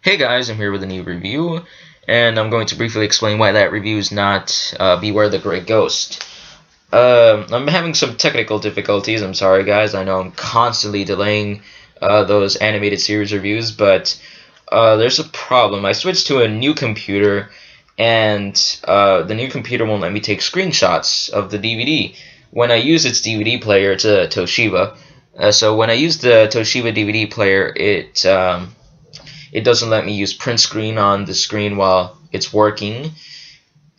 Hey guys, I'm here with a new review, and I'm going to briefly explain why that review is not Beware the Grey Ghost. I'm having some technical difficulties, I'm sorry guys, I know I'm constantly delaying those animated series reviews, but there's a problem. I switched to a new computer, and the new computer won't let me take screenshots of the DVD. When I use its DVD player, it's a Toshiba, so when I use the Toshiba DVD player, it doesn't let me use print screen on the screen while it's working.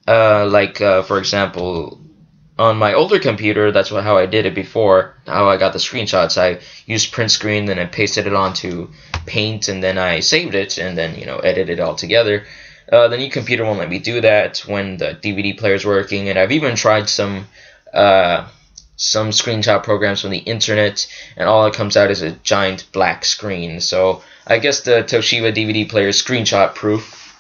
For example, on my older computer, that's how I did it before, how I got the screenshots. I used print screen, then I pasted it onto Paint, and then I saved it, and then, edited it all together. The new computer won't let me do that when the DVD player is working, and I've even tried some screenshot programs from the internet, and all that comes out is a giant black screen. So I guess the Toshiba DVD player is screenshot proof,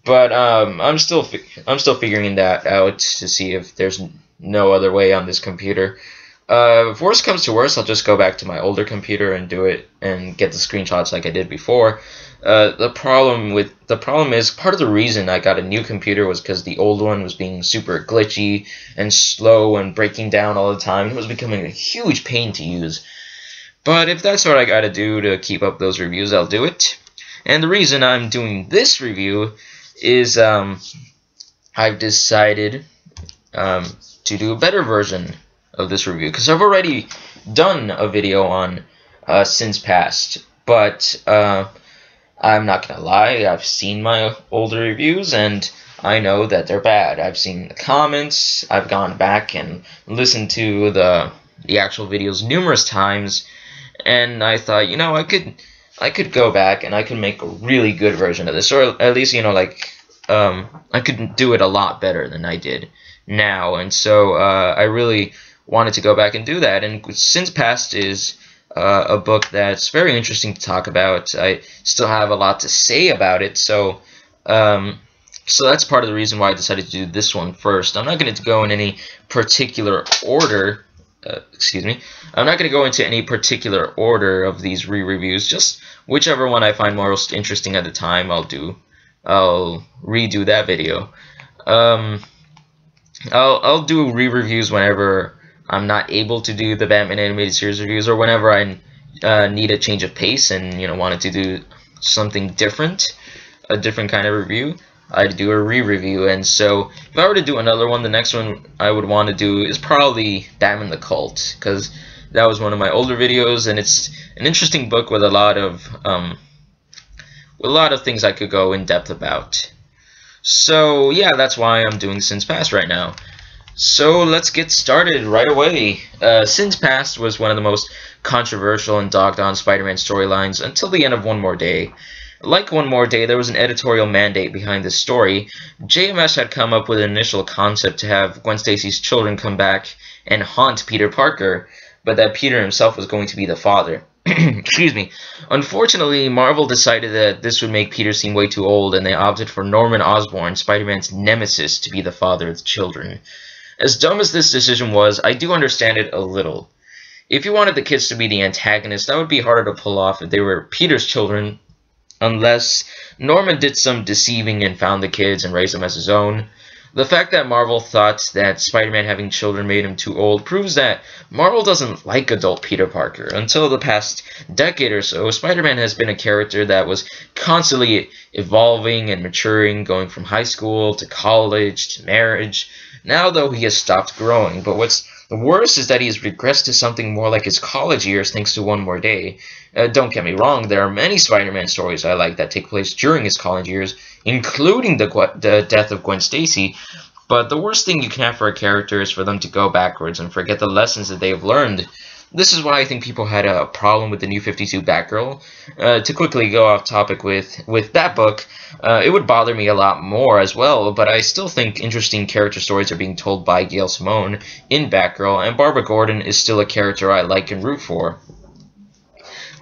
but I'm still figuring that out to see if there's no other way on this computer. If worst comes to worst, I'll just go back to my older computer and do it and get the screenshots like I did before. The problem is part of the reason I got a new computer was because the old one was being super glitchy and slow and breaking down all the time. It was becoming a huge pain to use. But if that's what I gotta do to keep up those reviews, I'll do it. And the reason I'm doing this review is I've decided to do a better version of this review, because I've already done a video on Sins Past, but I'm not gonna lie, I've seen my older reviews and I know that they're bad. I've seen the comments, I've gone back and listened to the actual videos numerous times, and I thought, I could go back and I could make a really good version of this, or at least, I could do it a lot better than I did now. And so I really wanted to go back and do that. And Sins Past is a book that's very interesting to talk about. I still have a lot to say about it, so that's part of the reason why I decided to do this one first. I'm not going to go in any particular order. I'm not going to go into any particular order of these re-reviews. Just whichever one I find most interesting at the time, I'll redo that video. I'll do re-reviews whenever I'm not able to do the Batman animated series reviews, or whenever I need a change of pace and wanted to do something different, a different kind of review. I'd do a re-review. And so if I were to do another one, the next one I would want to do is probably Batman the Cult, because that was one of my older videos, and it's an interesting book with a lot of things I could go in depth about. So yeah, that's why I'm doing Sins Past right now. So let's get started right away. Sins Past was one of the most controversial and dogged-on Spider-Man storylines until the end of One More Day. Like One More Day, there was an editorial mandate behind this story. JMS had come up with an initial concept to have Gwen Stacy's children come back and haunt Peter Parker, but that Peter himself was going to be the father. Excuse me. Unfortunately, Marvel decided that this would make Peter seem way too old, and they opted for Norman Osborn, Spider-Man's nemesis, to be the father of the children. As dumb as this decision was, I do understand it a little. If you wanted the kids to be the antagonists, that would be harder to pull off if they were Peter's children, unless Norman did some deceiving and found the kids and raised them as his own. The fact that Marvel thought that Spider-Man having children made him too old proves that Marvel doesn't like adult Peter Parker. Until the past decade or so, Spider-Man has been a character that was constantly evolving and maturing, going from high school to college to marriage. Now, though, he has stopped growing, but what's the worst is that he has regressed to something more like his college years thanks to One More Day. Don't get me wrong, there are many Spider-Man stories I like that take place during his college years, including the death of Gwen Stacy, but the worst thing you can have for a character is for them to go backwards and forget the lessons that they have learned. This is why I think people had a problem with the New 52 Batgirl. To quickly go off topic with that book, it would bother me a lot more as well, but I still think interesting character stories are being told by Gail Simone in Batgirl, and Barbara Gordon is still a character I like and root for.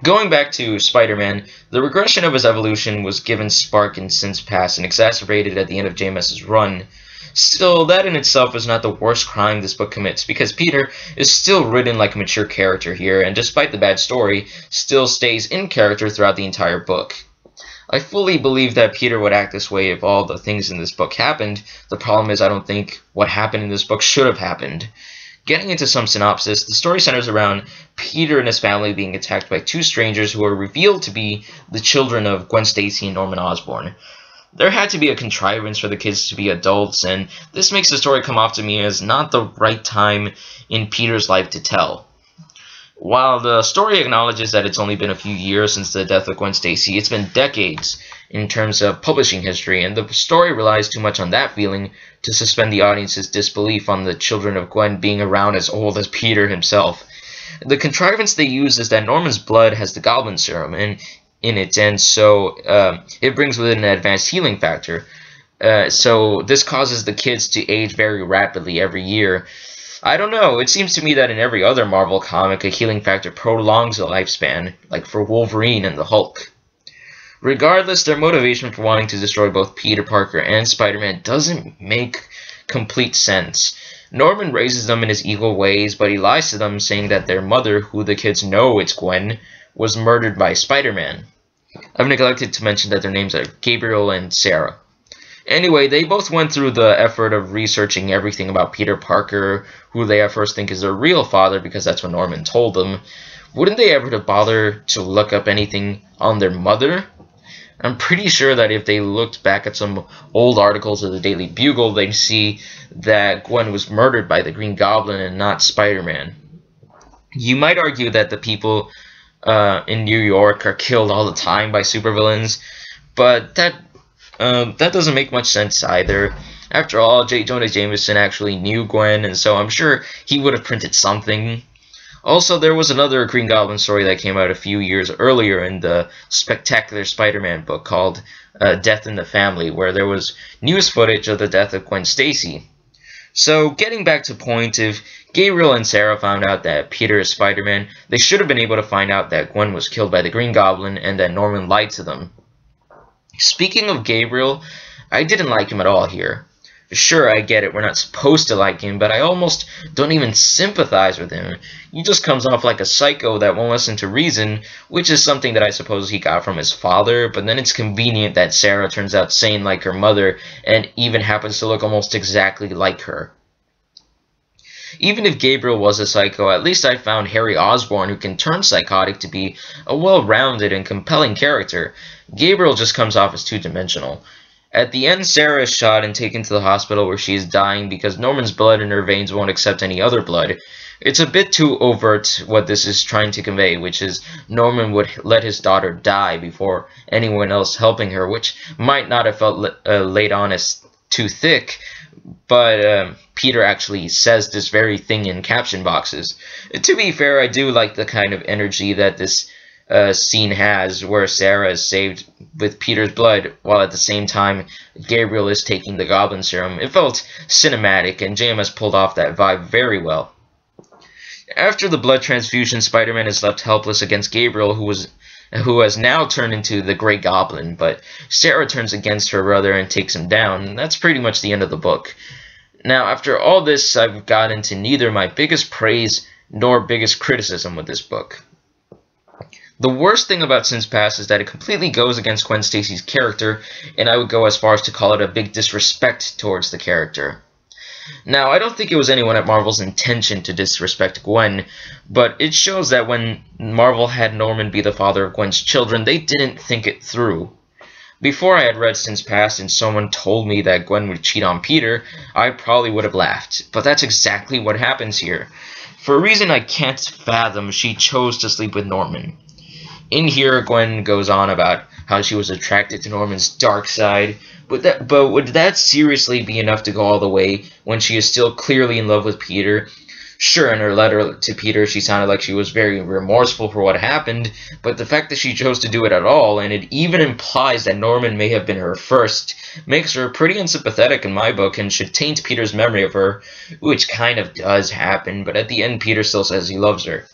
Going back to Spider-Man, the regression of his evolution was given spark in Sins Past and exacerbated at the end of JMS's run. Still, that in itself is not the worst crime this book commits, because Peter is still written like a mature character here, and despite the bad story, still stays in character throughout the entire book. I fully believe that Peter would act this way if all the things in this book happened. The problem is I don't think what happened in this book should have happened. Getting into some synopsis, the story centers around Peter and his family being attacked by two strangers who are revealed to be the children of Gwen Stacy and Norman Osborn. There had to be a contrivance for the kids to be adults, and this makes the story come off to me as not the right time in Peter's life to tell. While the story acknowledges that it's only been a few years since the death of Gwen Stacy, it's been decades in terms of publishing history, and the story relies too much on that feeling to suspend the audience's disbelief on the children of Gwen being around as old as Peter himself. The contrivance they use is that Norman's blood has the Goblin Serum in it, and so it brings with it an advanced healing factor. So this causes the kids to age very rapidly every year. I don't know, it seems to me that in every other Marvel comic, a healing factor prolongs the lifespan, like for Wolverine and the Hulk. Regardless, their motivation for wanting to destroy both Peter Parker and Spider-Man doesn't make complete sense. Norman raises them in his evil ways, but he lies to them, saying that their mother, who the kids know it's Gwen, was murdered by Spider-Man. I've neglected to mention that their names are Gabriel and Sarah. Anyway, they both went through the effort of researching everything about Peter Parker, who they at first think is their real father because that's what Norman told them. Wouldn't they ever bother to look up anything on their mother? I'm pretty sure that if they looked back at some old articles of the Daily Bugle, they'd see that Gwen was murdered by the Green Goblin and not Spider-Man. You might argue that the people in New York are killed all the time by supervillains, but that doesn't make much sense either. After all, J. Jonah Jameson actually knew Gwen, and so I'm sure he would have printed something. Also, there was another Green Goblin story that came out a few years earlier in the Spectacular Spider-Man book called Death in the Family, where there was news footage of the death of Gwen Stacy. So, getting back to point, if Gabriel and Sarah found out that Peter is Spider-Man, they should have been able to find out that Gwen was killed by the Green Goblin and that Norman lied to them. Speaking of Gabriel, I didn't like him at all here. Sure, I get it, we're not supposed to like him, but I almost don't even sympathize with him. He just comes off like a psycho that won't listen to reason, which is something that I suppose he got from his father, but then it's convenient that Sarah turns out sane like her mother, and even happens to look almost exactly like her. Even if Gabriel was a psycho, at least I found Harry Osborn, who can turn psychotic, to be a well-rounded and compelling character. Gabriel just comes off as two-dimensional. At the end, Sarah is shot and taken to the hospital where she is dying because Norman's blood in her veins won't accept any other blood. It's a bit too overt what this is trying to convey, which is Norman would let his daughter die before anyone else helping her, which might not have felt laid on as too thick, but Peter actually says this very thing in caption boxes. To be fair, I do like the kind of energy that this scene has, where Sarah is saved with Peter's blood, while at the same time Gabriel is taking the Goblin Serum. It felt cinematic, and JMS pulled off that vibe very well. After the blood transfusion, Spider-Man is left helpless against Gabriel, who has now turned into the Grey Goblin, but Sarah turns against her brother and takes him down, and that's pretty much the end of the book. Now, after all this, I've got into neither my biggest praise nor biggest criticism with this book. The worst thing about Sins Past is that it completely goes against Gwen Stacy's character, and I would go as far as to call it a big disrespect towards the character. Now, I don't think it was anyone at Marvel's intention to disrespect Gwen, but it shows that when Marvel had Norman be the father of Gwen's children, they didn't think it through. Before I had read Sins Past and someone told me that Gwen would cheat on Peter, I probably would have laughed, but that's exactly what happens here. For a reason I can't fathom, she chose to sleep with Norman. In here, Gwen goes on about how she was attracted to Norman's dark side, but would that seriously be enough to go all the way when she is still clearly in love with Peter? Sure, in her letter to Peter, she sounded like she was very remorseful for what happened, but the fact that she chose to do it at all, and it even implies that Norman may have been her first, makes her pretty unsympathetic in my book and should taint Peter's memory of her, which kind of does happen, but at the end Peter still says he loves her.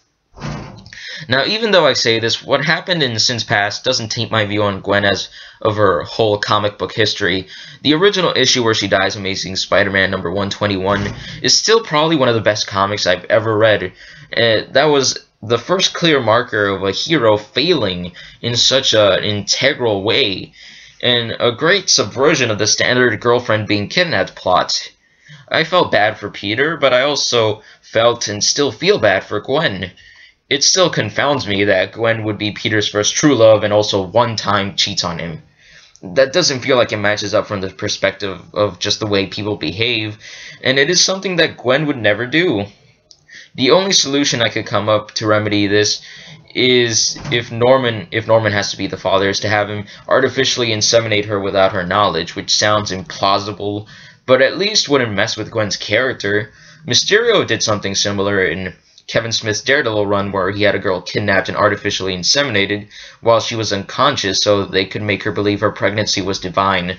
Now, even though I say this, what happened in Sins Past doesn't taint my view on Gwen as of her whole comic book history. The original issue where she dies, Amazing Spider-Man number 121, is still probably one of the best comics I've ever read. That was the first clear marker of a hero failing in such an integral way, and a great subversion of the standard girlfriend being kidnapped plot. I felt bad for Peter, but I also felt and still feel bad for Gwen. It still confounds me that Gwen would be Peter's first true love and also one time cheats on him. That doesn't feel like it matches up from the perspective of just the way people behave, and it is something that Gwen would never do. The only solution I could come up to remedy this is if Norman has to be the father, is to have him artificially inseminate her without her knowledge, which sounds implausible, but at least wouldn't mess with Gwen's character. Mysterio did something similar in Kevin Smith's Daredevil run, where he had a girl kidnapped and artificially inseminated while she was unconscious so they could make her believe her pregnancy was divine.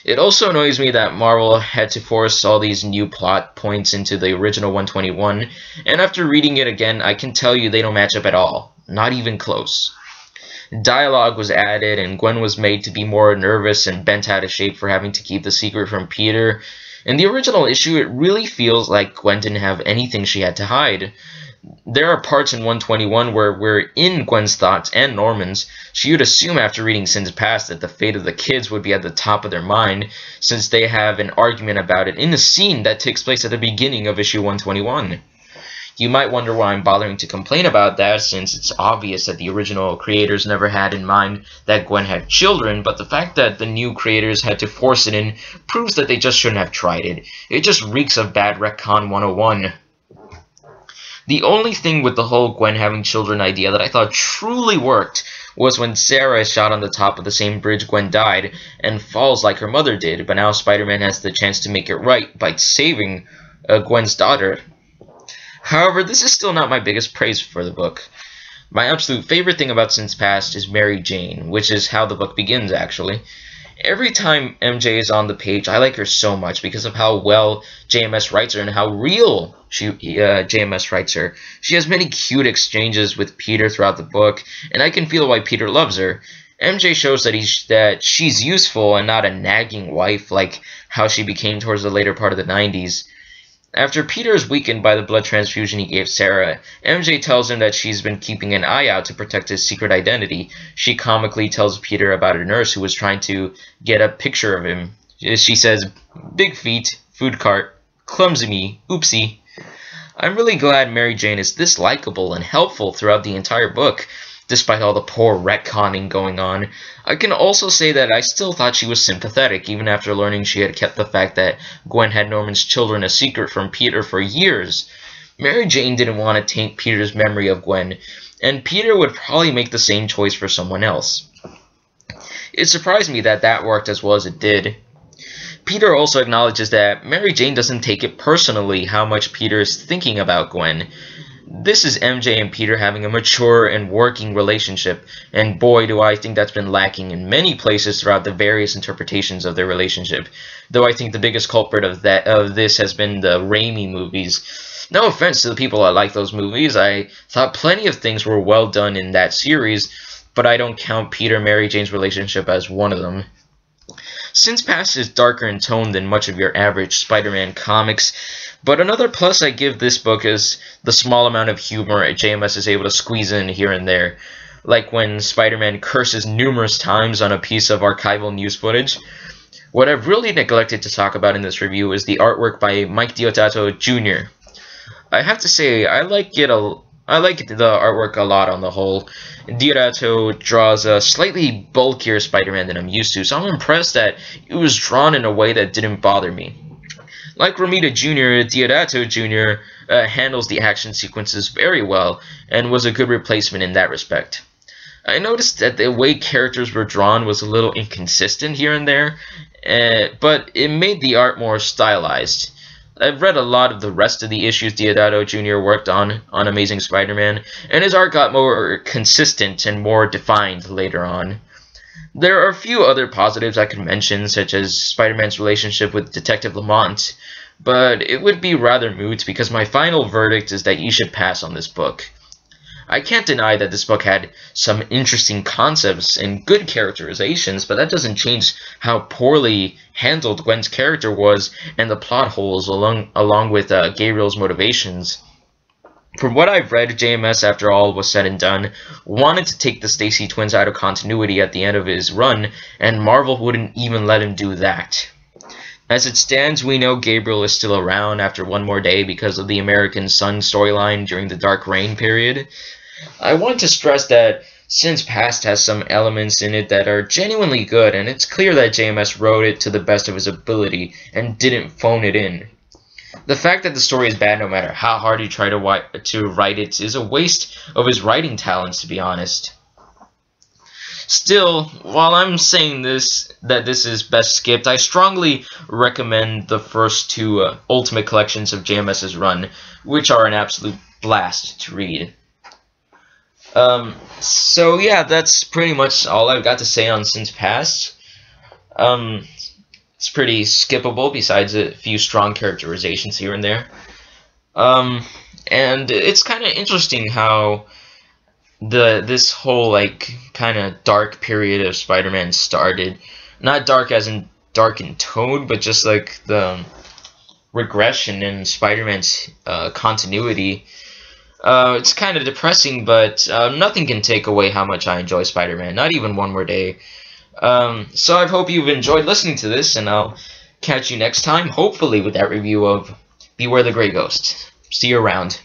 It also annoys me that Marvel had to force all these new plot points into the original 121, and after reading it again, I can tell you they don't match up at all. Not even close. Dialogue was added, and Gwen was made to be more nervous and bent out of shape for having to keep the secret from Peter. In the original issue, it really feels like Gwen didn't have anything she had to hide. There are parts in 121 where we're in Gwen's thoughts and Norman's, so you'd assume after reading Sins Past that the fate of the kids would be at the top of their mind, since they have an argument about it in a scene that takes place at the beginning of issue 121. You might wonder why I'm bothering to complain about that, since it's obvious that the original creators never had in mind that Gwen had children, but the fact that the new creators had to force it in proves that they just shouldn't have tried it. It just reeks of bad retcon 101. The only thing with the whole Gwen having children idea that I thought truly worked was when Sarah is shot on the top of the same bridge Gwen died and falls like her mother did, but now Spider-Man has the chance to make it right by saving Gwen's daughter. However, this is still not my biggest praise for the book. My absolute favorite thing about Sins Past is Mary Jane, which is how the book begins, actually. Every time MJ is on the page, I like her so much because of how well JMS writes her and how real JMS writes her. She has many cute exchanges with Peter throughout the book, and I can feel why Peter loves her. MJ shows that she's useful and not a nagging wife like how she became towards the later part of the 90s. After Peter is weakened by the blood transfusion he gave Sarah, MJ tells him that she's been keeping an eye out to protect his secret identity. She comically tells Peter about a nurse who was trying to get a picture of him. She says, "Big feet, food cart, clumsy me, oopsie." I'm really glad Mary Jane is this likable and helpful throughout the entire book, despite all the poor retconning going on. I can also say that I still thought she was sympathetic, even after learning she had kept the fact that Gwen had Norman's children a secret from Peter for years. Mary Jane didn't want to taint Peter's memory of Gwen, and Peter would probably make the same choice for someone else. It surprised me that that worked as well as it did. Peter also acknowledges that Mary Jane doesn't take it personally how much Peter is thinking about Gwen. This is MJ and Peter having a mature and working relationship, and boy do I think that's been lacking in many places throughout the various interpretations of their relationship, though I think the biggest culprit of this has been the Raimi movies. No offense to the people that like those movies, I thought plenty of things were well done in that series, but I don't count Peter-Mary Jane's relationship as one of them. Sins Past is darker in tone than much of your average Spider-Man comics, but another plus I give this book is the small amount of humor JMS is able to squeeze in here and there, like when Spider-Man curses numerous times on a piece of archival news footage. What I've really neglected to talk about in this review is the artwork by Mike Deodato Jr. I have to say, I like the artwork a lot on the whole. Deodato draws a slightly bulkier Spider-Man than I'm used to, so I'm impressed that it was drawn in a way that didn't bother me. Like Romita Jr., Deodato Jr. Handles the action sequences very well, and was a good replacement in that respect. I noticed that the way characters were drawn was a little inconsistent here and there, but it made the art more stylized. I've read a lot of the rest of the issues Deodato Jr. worked on Amazing Spider-Man, and his art got more consistent and more defined later on. There are a few other positives I could mention, such as Spider-Man's relationship with Detective Lamont, but it would be rather moot because my final verdict is that you should pass on this book. I can't deny that this book had some interesting concepts and good characterizations, but that doesn't change how poorly handled Gwen's character was and the plot holes along with Gabriel's motivations. From what I've read, JMS, after all was said and done, wanted to take the Stacy twins out of continuity at the end of his run, and Marvel wouldn't even let him do that. As it stands, we know Gabriel is still around after one more day because of the American Sun storyline during the Dark Reign period. I want to stress that Sins Past has some elements in it that are genuinely good, and it's clear that JMS wrote it to the best of his ability and didn't phone it in. The fact that the story is bad no matter how hard he tried to write it is a waste of his writing talents, to be honest. Still, while I'm saying that this is best skipped, I strongly recommend the first two Ultimate Collections of JMS's run, which are an absolute blast to read. So yeah, that's pretty much all I've got to say on Sins Past. It's pretty skippable, besides a few strong characterizations here and there. And it's kind of interesting how this whole like kind of dark period of Spider-Man started. Not dark as in dark in tone, but just like the regression in Spider-Man's continuity. It's kind of depressing, but nothing can take away how much I enjoy Spider-Man, not even one more day. So I hope you've enjoyed listening to this, and I'll catch you next time, hopefully with that review of Beware the Grey Ghost. See you around.